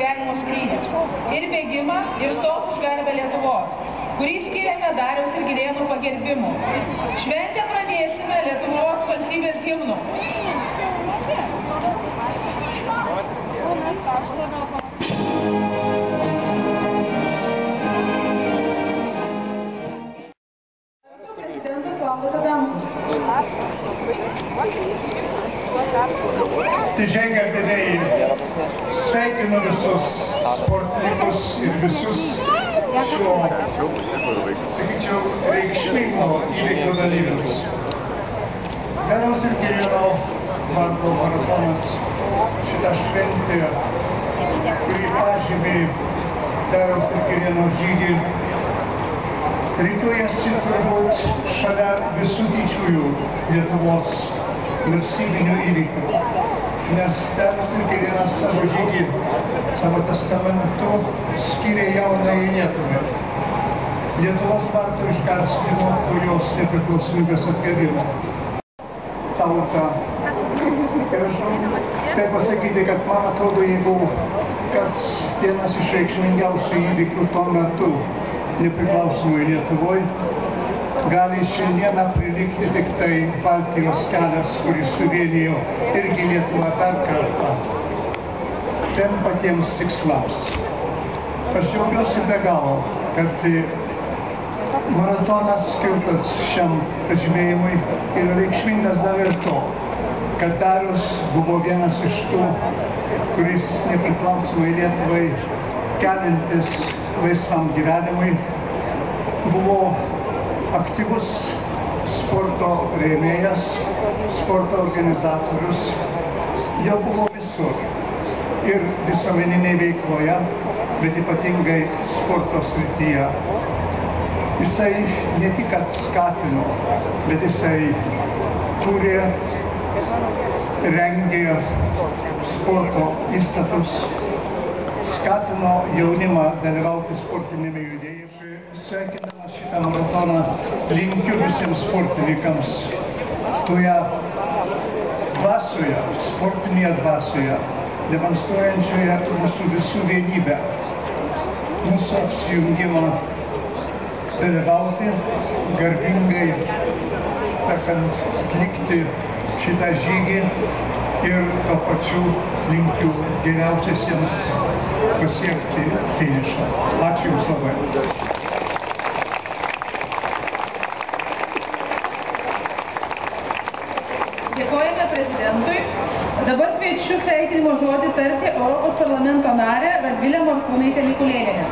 gyvenimo skrydžius ir bėgimą ir stok už garbę Lietuvos, kurį skiriame Dariaus ir Girėno pagerbimu. Šventę pradėsime Lietuvos valstybės himnu. Didžiai gerbėjai, sveikinu visus sportininkus ir visus šio, sakyčiau, reikšmingo įvykio dalyvius. Dariaus ir Girėno vardo maratonas, šitą šventę, kurį pažymė Dariaus ir Girėno žygį, rytuojasi turbūt šalia visų didžiųjų Lietuvos valstybinių įvykių, nes Darius ir Girėnas savo žygį, savo testamentu skyrė jaunai Lietuvai. Lietuvos vartų išgarstimo po jos nepriklausomybės atgavimo. Tauta. Ir aš tai pasakyti, kad man atrodo, jeigu kas vienas iš reikšmingiausių įvykių tuo metu nepriklausomai Lietuvoje, gali šiandieną prilygti tik tai Baltijos kelias, kuris suvienijo irgi Lietuvą dar kartą tiem patiems tikslams. Aš džiaugiuosi be galo, kad maratonas skirtas šiam pažymėjimui yra reikšmingas dar ir to, kad Darius buvo vienas iš tų, kuris nepriklausomai Lietuvai keliantis laisvam gyvenimui buvo aktyvus sporto rėmėjas, sporto organizatorius, jau buvo visur ir visuomeninėje veikloje, bet ypatingai sporto srityje. Jisai ne tik skatino, bet jisai kūrė, rengė sporto įstatus, skatino jaunimą dalyvauti sportinėme judėjime. Sveikindamas šitą maratoną linkiu visiems sportininkams toje dvasioje, sportinėje dvasioje, demonstruojančioje mūsų visų vienybę, mūsų apsijungimą dalyvauti, garbingai, sakant, atlikti šitą žygį ir tuo pačiu linkiu geriausiesiems pasiekti finišą. Ačiū Jums labai. Dėkojame prezidentui. Dabar kviečiu sveikinimo žodį tarti Europos parlamento narę Radvilę Morkūnaitę Mikulėnienę.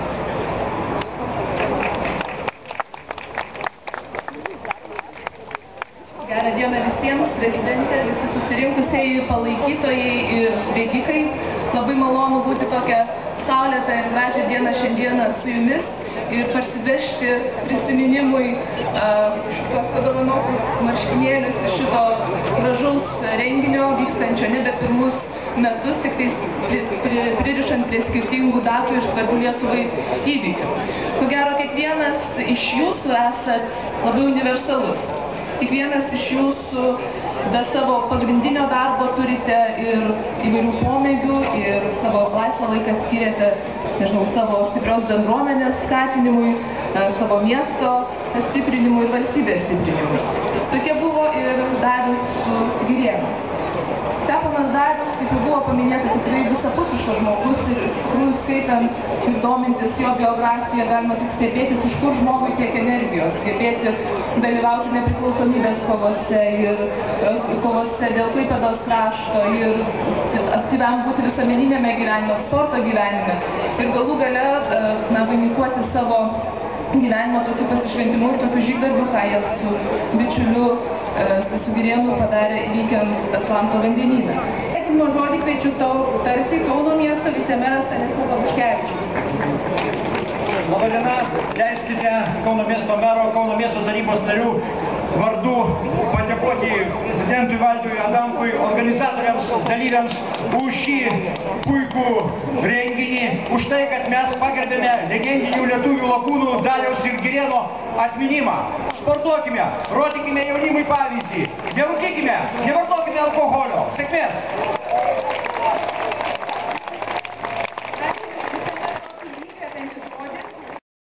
Gerą dieną visiems, prezidentė, visi susirinkusieji palaikytojai ir bėgikai. Labai malonu būti tokią saulėtą ir gražią dieną šiandieną su jumis ir parsivežti prisiminimui šitos padovanotus marškinėlius iš šito gražaus renginio, vykstančio nebe pirmus metus, tik tai pririšant prie skirtingų datų ir svarbių Lietuvai įvykių. Ko gero, kiekvienas iš jūsų esat labai universalus. Kiekvienas iš jūsų be savo pagrindinio darbo turite ir įvairių pomėgių ir savo laisvą laiką skiriate, nežinau, savo stiprios bendruomenės skatinimui, savo miesto stiprinimui ir valstybės stiprinimui. Tokie buvo ir Darius su Girėnu. Steponas Darius, kaip jau buvo paminėta, tikrai visapusiškas žmogus ir tikrųjų skaitant ir domintis jo biografiją galima tik stebėtis, iš kur žmogui tiek energijos, gebėti dalyvauti nepriklausomybės kovose ir kovose dėl Klaipėdos krašto ir aktyviam būti visuomeninėme gyvenime, sporto gyvenime ir galų gale vainikuoti savo gyvenimo tokiu pasišventimu ir tokiu žygdarbiu, ką jie su bičiuliu su Girėnu padarė įvykiant Atlanto vandenyną. Sveikinimo žodį kviečiu tarti Kauno miesto vicemeras Stanislovas Paluškevičius. Labą dieną, leiskite Kauno miesto mero, Kauno miesto tarybos narių vardu padėkoti prezidentui Valdui Adamkui, organizatoriams, dalyviams už šį puikų renginį, už tai, kad mes pagerbėme legendinių lietuvių lakūnų Dariaus ir Girėno atminimą. Sportuokime, rodykime jaunimui pavyzdį, nerūkykime, nevartokime alkoholio. Sėkmės!